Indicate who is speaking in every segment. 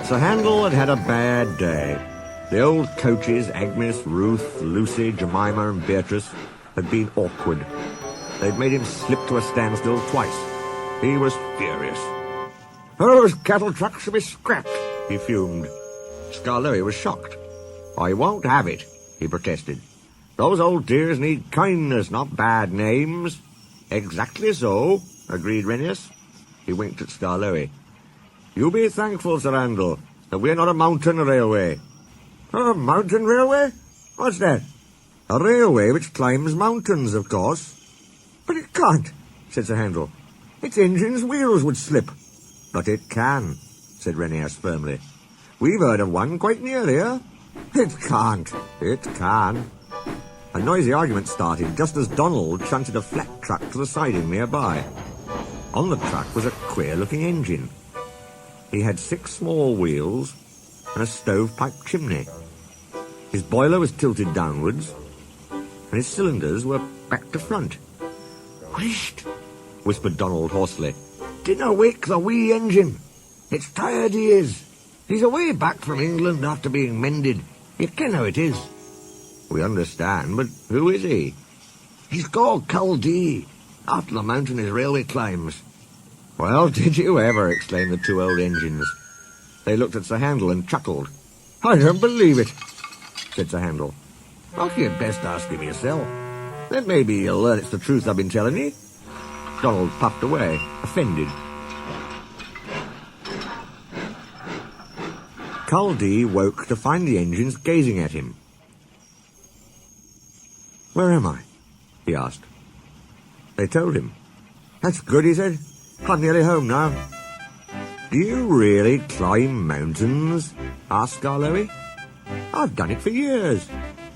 Speaker 1: Sir Handel had had a bad day. The old coaches, Agnes, Ruth, Lucy, Jemima and Beatrice, had been awkward. They'd made him slip to a standstill twice. He was furious. Those cattle trucks should be scrapped, he fumed. Skarloey was shocked. I won't have it, he protested. Those old dears need kindness, not bad names. Exactly so, agreed Renius. He winked at Skarloey. You be thankful, Sir Handel, that we're not a mountain railway. A mountain railway? What's that? A railway which climbs mountains, of course. But it can't, said Sir Handel. Its engine's wheels would slip. But it can, said Renius firmly. We've heard of one quite near here. It can't. It can. A noisy argument started just as Donald shunted a flat truck to the siding nearby. On the truck was a queer-looking engine. He had 6 small wheels and a stovepipe chimney. His boiler was tilted downwards, and his cylinders were back to front. Whisht, whispered Donald hoarsely. Dinna wake the wee engine. It's tired he is. He's away back from England after being mended. You ken how it is. We understand, but who is he? He's called Culdee, after the mountain his railway climbs. Well, did you ever, exclaimed the 2 old engines. They looked at Sir Handel and chuckled. I don't believe it, said Sir Handel. Well, you'd best ask him yourself. Then maybe you'll learn it's the truth I've been telling you. Donald puffed away, offended. Culdee woke to find the engines gazing at him. Where am I? He asked. They told him. That's good, he said. I'm nearly home now. Do you really climb mountains? Asked Skarloey. I've done it for years.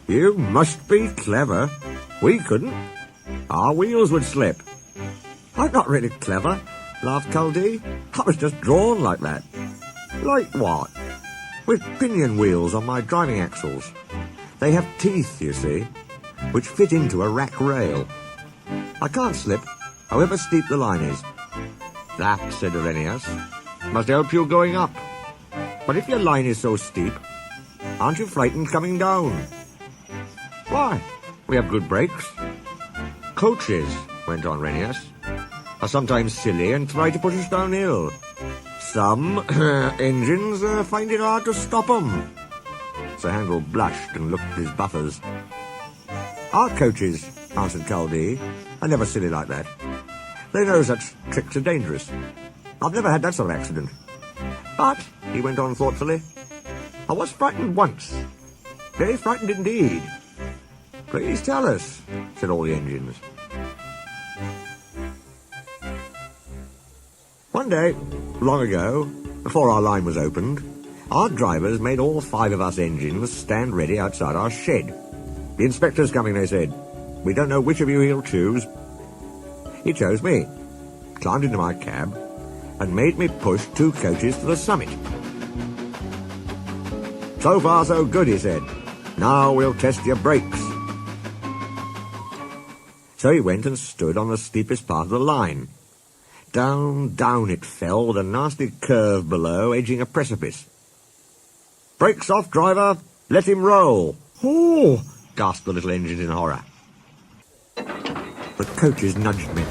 Speaker 1: You must be clever. We couldn't. Our wheels would slip. I'm not really clever, laughed Culdee. I was just drawn like that. Like what? With pinion wheels on my driving axles. They have teeth, you see, which fit into a rack rail. I can't slip, however steep the line is. That, said Renius, must help you going up. But if your line is so steep, aren't you frightened coming down? Why? We have good brakes. Coaches, went on Renius, are sometimes silly and try to push us downhill. Some engines find it hard to stop 'em. Sir Handel blushed and looked at his buffers. Our coaches, answered Culdee, are never silly like that. They know such tricks are dangerous. I've never had that sort of accident. But, he went on thoughtfully, I was frightened once. Very frightened indeed. Please tell us, said all the engines. One day, long ago, before our line was opened, our drivers made all 5 of us engines stand ready outside our shed. The inspector's coming, they said. We don't know which of you he'll choose. He chose me, climbed into my cab, and made me push 2 coaches to the summit. So far so good, he said. Now we'll test your brakes. So he went and stood on the steepest part of the line. Down, down it fell, with a nasty curve below, edging a precipice. Brakes off, driver. Let him roll. Oh, gasped the little engine in horror. The coaches nudged me.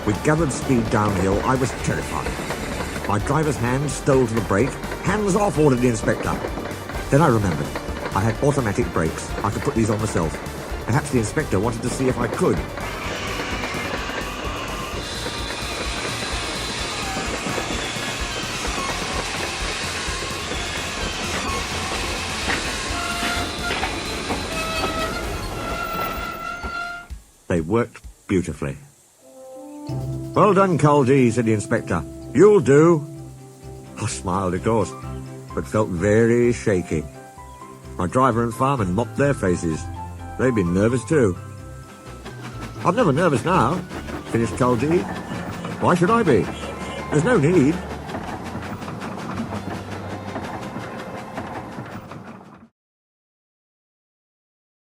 Speaker 1: We gathered speed downhill. I was terrified. My driver's hand stole to the brake. Hands off, ordered the inspector. Then I remembered. I had automatic brakes. I could put these on myself. Perhaps the inspector wanted to see if I could. They worked beautifully. Well done, Culdee, said the inspector. You'll do. I smiled, of course, but felt very shaky. My driver and fireman mopped their faces. They'd been nervous too. I'm never nervous now, finished Culdee. Why should I be? There's no need.